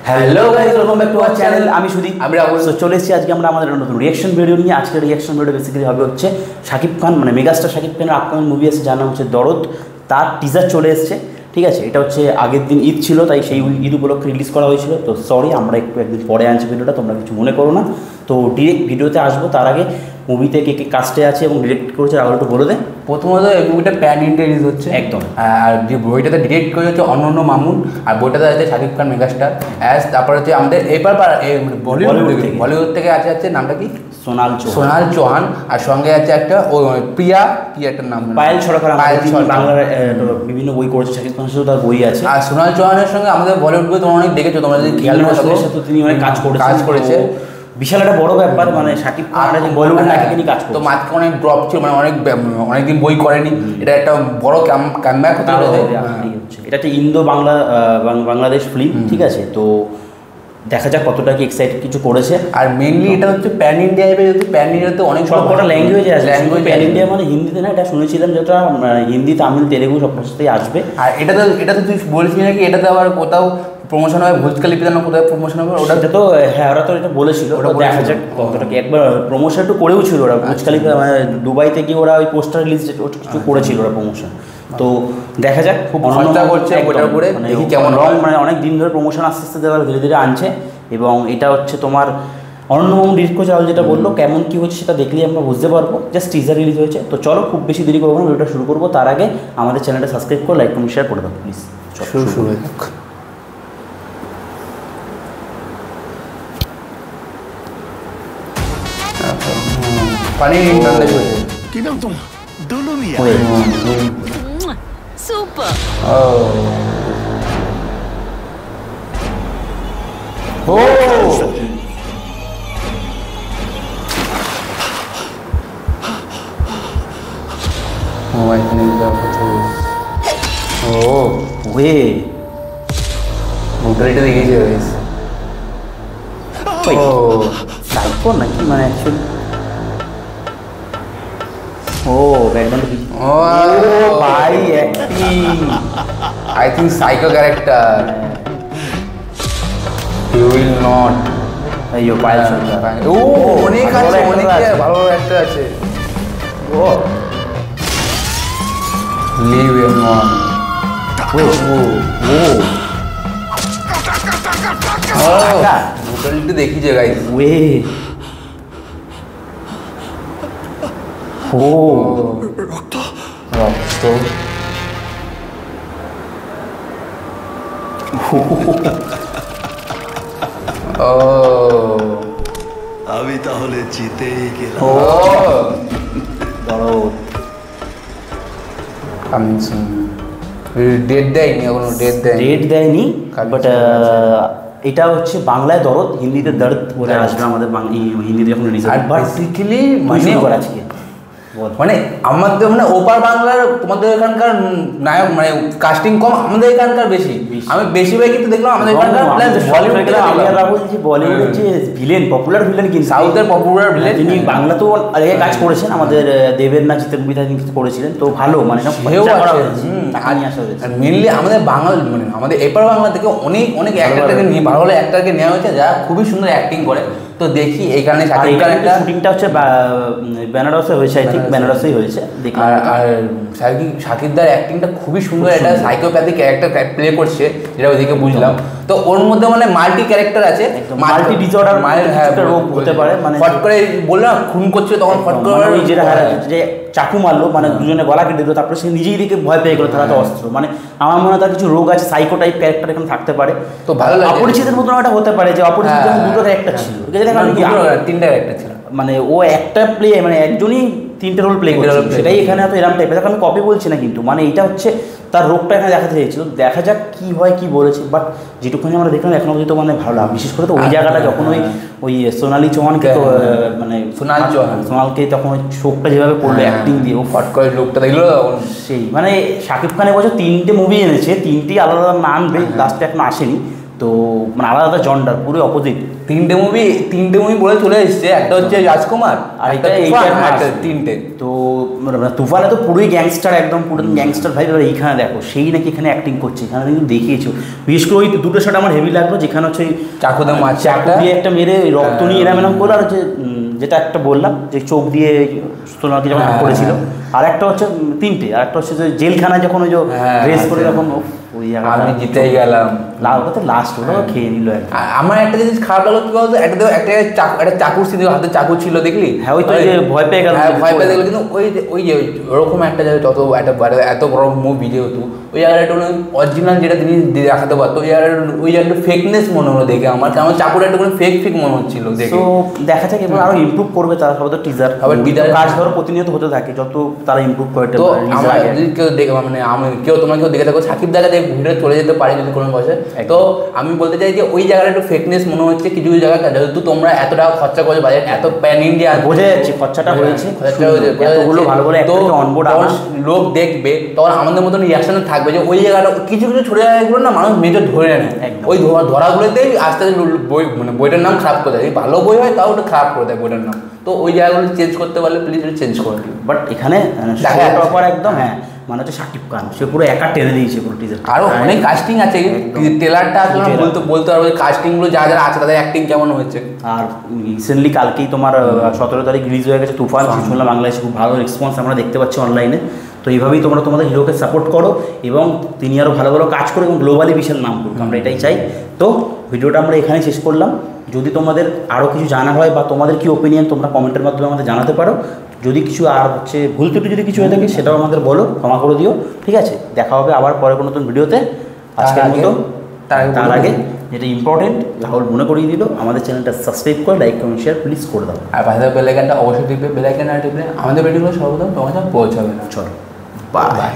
Hello guys, welcome back to our channel. আমি সুদীপ, আমি রাহুল। তো চলে এসেছি আজকে আমরা আমাদের নতুন রিঅ্যাকশন ভিডিও নিয়ে। আজকের রিঅ্যাকশন ভিডিও বেসিক্যালি হবে হচ্ছে শাকিব খান, মানে মেগাস্টার শাকিব খানের আপকামিং মুভি আছে যার নাম হচ্ছে দরদ। তার টিজার চলে এসছে, ঠিক আছে। এটা হচ্ছে আগের দিন ঈদ ছিল, তাই সেই ঈদ উপলক্ষে রিলিজ করা হয়েছিল। তো সরি, আমরা একদিন পরে আনছি ভিডিওটা, তোমরা কিছু মনে করো না। তো ডিরেক্ট ভিডিওতে আসবো, তার আগে মুভিতে কে কে কাস্টে আছে এবং ডিরেক্ট করেছে রাহুল একটু বলে দে। প্রথমত এই মুভিটা প্যান ইন্ডিয়া রিলিজ হচ্ছে একদম। আর যে বইটাতে ডিরেক্ট করে হচ্ছে অনন্য মামুন, আর বইটাতে আছে শাকিব খান মেগাস্টার অ্যাজ। তারপর হচ্ছে আমাদের এবার বলিউড থেকে আছে নামটা কি, সোনাল চৌহান। আর সঙ্গে আছে একটা প্রিয়া কি একটা নাম, পায়েল সরকার, বাংলার বিভিন্ন বই করেছে শাকিব খানের সাথে, তার বই আছে। আর সোনাল চৌহানের সঙ্গে আমাদের বলিউড বই তোমরা অনেক দেখেছো, তোমরা যদি খেয়াল করে তিনি অনেক কাজ করেছে। বিশাল একটা বড় ব্যাপার, মানে শাকিব খান বলিউডের নায়িকা নিয়ে কাজ করছে। তো মাঝখানে অনেক ড্রপ ছিল, মানে অনেকদিন বই করেনি। এটা একটা বড় কামব্যাক হতে পারে। এটা একটা ইন্দো বাংলাদেশ ফিল্ম, ঠিক আছে। তো দেখা যাক কতটা কি এক্সাইটেড কিছু করেছে। আর মেনলি এটা হচ্ছে প্যান ইন্ডিয়া, যেহেতু প্যান ইন্ডিয়াতে অনেক সবকটা ল্যাঙ্গুয়েজ আছে। প্যান ইন্ডিয়া মানে হিন্দিতে না, এটা শুনেছিলাম যেটা হিন্দি, তামিল, তেলেগু সব ভাষাতেই আসবে। আর এটা তো তুই বলেছিস নাকি এটাতে আবার কোথাও প্রমোশন হবে, ভুজকালিপিতে না কোথাও প্রমোশন হবে? ওটা তো হ্যাঁ, ওরা তো এটা বলেছিল। ওটা দেখা যাক কতটা কি। একবার প্রমোশন একটু করেও ছিল ওরা, ভুজকালিপি মানে দুবাইতে গিয়ে ওরা ওই পোস্টার রিলিজ কিছু করেছিল ওরা প্রমোশন। তো দেখা যাক, খুব অনন্যা করছে ওটার উপরে, দেখি কেমন রং, মানে অনেক দিন ধরে প্রমোশন আস্তে আস্তে তারা ধীরে ধীরে আনছে। এবং এটা হচ্ছে তোমার অনন্য মামুন ডিরেক্ট করেছে। রাহুল যেটা বললো কেমন কী হচ্ছে সেটা দেখলেই আমরা বুঝতে পারবো। জাস্ট টিজার রিলিজ হয়েছে। তো চলো, খুব বেশি দেরি করবো না, ভিডিওটা শুরু করবো। তার আগে আমাদের চ্যানেলটা সাবস্ক্রাইব করে লাইক কমেন্ট শেয়ার করে দাও প্লিজ। শুরু হয়ে যাক। পানি কি নাম তোমার? দুলু মিয়া। সুপার। ও এখানে ওয়ে মোটারিটা দেখিয়েছে সাইকো নাকি, মানে অ্যাকচুয়ালি ব্যাকগ্রাউন্ড কি? ভাই acting, I think psycho character. You will not. আইয়ো পায়েল সরকার। অনেক আছে, অনেক ভালো একটা আছে। Live in one. মোটারিটা দেখিয়েছে গাইস। ওয়ে রক্ত। আমি তাহলে জিতেই গেলাম। ডেট দেয়নি এখনো, ডেট দেয়নি। বাট এটা হচ্ছে বাংলায় দরদ, হিন্দিতে দর্দ বলে আসবে আমাদের হিন্দিতে যখন রিলিজ হবে। বেসিক্যালি মানে আজকে মানে আমাদের মানে ওপার বাংলার তোমাদের এখানকার নায়ক মানে কাস্টিং কম, আমাদের এখানকার বেশি। আমি বেশিরভাগ কিন্তু দেখলাম আমাদের এখানকার বলিউডের যে ভিলেন, পপুলার ভিলেন, কিন্তু সাউথের পপুলার ভিলেন, তিনি বাংলাতেও আগে কাজ করেছেন। আমাদের দেবের না চিত্র কবিতা করেছিলেন, তো ভালো মানে মেনলি আমাদের বাংলা মানে আমাদের এপার বাংলা থেকে অনেক অনেক অ্যাক্টরকে নিয়ে, ভালো ভালো অ্যাক্টরকে নেওয়া হয়েছে যারা খুবই সুন্দর অ্যাক্টিং করে। তো দেখি এখানে শুটিংটা হচ্ছে বেনারসে হয়েছে, আই থিঙ্ক বেনারসেই হয়েছে। আর শাকিবদার অ্যাক্টিংটা খুবই সুন্দর, একটা সাইকোপ্যাথিক ক্যারেক্টার প্লে করছে যেটা ওইদিকে বুঝলাম। তো ওর মধ্যে মানে মাল্টি ক্যারেক্টার আছে, মাল্টি ডিসঅর্ডার রোগ হতে পারে। মানে ফট করে বললাম খুন করছে, তখন ফট করে যেটা যে চাকু মারলো, মানে দুজনে গলা কেটে দিল, তারপরে সে নিজেই দিকে ভয় পেয়ে গেলো তারা তো অস্ত্র। মানে আমার মনে হয় তার কিছু রোগ আছে, সাইকো টাইপ ক্যারেক্টার এখানে থাকতে পারে। তো ভালো লাগে। অপরিচিতের মতন একটা হতে পারে, যে অপরিচিত দুটো ক্যারেক্টার ছিল, তিনটা ক্যারেক্টার ছিল, মানে ও একটা প্লে, মানে একজনই তিনটে রোল প্লে করছে। সেটাই এখানে হয়তো এরকম টাইপের। আমি কপি বলছি না কিন্তু, মানে এটা হচ্ছে তার রোগটা এখানে দেখাতে চেয়েছিল। দেখা যাক কি হয়, কি বলেছে। বাট যেটুকুনি আমরা দেখলাম এখনো পর্যন্ত মানে ভালো লাগে। বিশেষ করে তো ওই জায়গাটা যখন ওই সোনালি চৌহানকে, মানে সোনালকে তখন ওই চোখটা যেভাবে পড়লো অ্যাক্টিং দিয়ে, ও ফট করে লোকটা দেখলো সেই, মানে শাকিব খান এবছর 3টে মুভি এনেছে, 3টি আলাদা আলাদা নাম আনবে, লাস্টে এখনো আসেনি। তো মানে আলাদা আলাদা জন্ডার, পুরো অপোজিট। তিনটে মুভি বলে চলে এসছে, একটা হচ্ছে রাজকুমার আর একটা তিনটে। তো তুফানে তো পুরোই গ্যাংস্টার, একদম পুরো গ্যাংস্টার ভাই। এবার এইখানে দেখো সেই নাকি এখানে অ্যাক্টিং করছে, এখানে কিন্তু দেখিয়েছো। বিশেষ করে ওই দুটো শট আমার হেভি লাগলো, যেখানে হচ্ছে চাকু দিয়ে একটা মেরে রক্ত নিয়ে এরাম করে, আর হচ্ছে যেটা একটা বললাম যে চোখ দিয়ে সোনাকে যখন করেছিল, আর একটা হচ্ছে তিনটে, আর একটা হচ্ছে যে জেলখানায় যখন ওই যে রেস করে যখন আমি জিতেই গেলাম, লাস্ট ওটা খেয়ে নিল। আমার একটা জিনিস খারাপ লাগলো কি বলতো, একটা চাকুর ছিল, হাতে চাকু ছিল, দেখলি? হ্যাঁ, ওই তো ভয় পেয়ে গেল, ভয় পেয়ে গেলো। কিন্তু ওই যে ওরকম একটা জায়গায় যত এত বড় মুভি যেহেতু, ওই জায়গাটা একটু অরিজিনাল যেটা তিনি দেখাতে পারতো, ওই জায়গাটা ফেকনেস মনে হলো দেখে আমার, কারণ চাকুটা একটু ফেক মনে হচ্ছিল দেখে। তো দেখা যাক এবার আরো ইমপ্রুভ করবে তারা, সবাই তো টিজার কাজ ধরো প্রতিনিয়ত হতে থাকে, যত তারা ইমপ্রুভ করে। তো আমরা যদি কেউ দেখে, মানে তোমরা কেউ দেখে থাকো সাকিব দাদা ভিডিও চলে যেতে পারে যদি কোনো বসে, তো আমি বলতে চাই যে ওই জায়গাটা একটু ফেকনেস মনে হচ্ছে কিছু কিছু জায়গায়। যেহেতু তোমরা এত টাকা খরচা করছো, বাজেট এত প্যান ইন্ডিয়া, বোঝা যাচ্ছে খরচাটা হয়েছে, ভালো করে লোক দেখবে, তখন আমাদের মতন রিয়াকশন থাকবে যে ওই জায়গাটা কিছু কিছু ছোট জায়গাগুলো না মানুষ মেজর ধরে নেয়, ওই ধরাগুলোতেই আস্তে আস্তে বই মানে বইটার নাম খারাপ করে দেয়। ভালো বই হয় তাও ওটা খারাপ করে দেয় বইটার নাম। তো ওই জায়গাগুলো চেঞ্জ করতে পারলে প্লিজ চেঞ্জ করে দিই। বাট এখানে একদম হ্যাঁ, মানে হচ্ছে শাকিব খান সে পুরো একা টেনে দিয়েছে পুরো টিজার। আরও অনেক কাস্টিং আছে, ট্রেলারটা আসলে বলতে পারবো কাস্টিংগুলো যারা যারা আছে তাদের অ্যাক্টিং কেমন হয়েছে। আর রিসেন্টলি কালকেই তোমার 17 তারিখ রিলিজ হয়ে গেছে তুফান, শুনলাম বাংলাদেশে খুব ভালো রেসপন্স আমরা দেখতে পাচ্ছি অনলাইনে। তো এইভাবেই তোমরা তোমাদের হিরোকে সাপোর্ট করো এবং তিনি আরও ভালো ভালো কাজ করো এবং গ্লোবালি বিশাল নাম করুক, আমরা এটাই চাই। তো ভিডিওটা আমরা এখানেই শেষ করলাম। যদি তোমাদের আরও কিছু জানা হয় বা তোমাদের কি ওপিনিয়ন তোমরা কমেন্টের মাধ্যমে আমাদের জানাতে পারো। যদি কিছু আর হচ্ছে ভুল ত্রুটি যদি কিছু হয়ে থাকে সেটাও আমাদের বলো, ক্ষমা করে দিও, ঠিক আছে? দেখা হবে আবার পরে কোনো নতুন ভিডিওতে। আজকের মতো তার আগে যেটা ইম্পর্টেন্ট রাহুল মনে করিয়ে দিল, আমাদের চ্যানেলটা সাবস্ক্রাইব করে লাইক কমেন্ট শেয়ার প্লিজ করে দাও। আর পাশে বেল আইকনটা অবশ্যই টিপবে, বেল আইকন না টিপলে আমাদের ভিডিওগুলো সর্বপ্রথম তোমার কাছে পৌঁছাবে না। চলো বাই।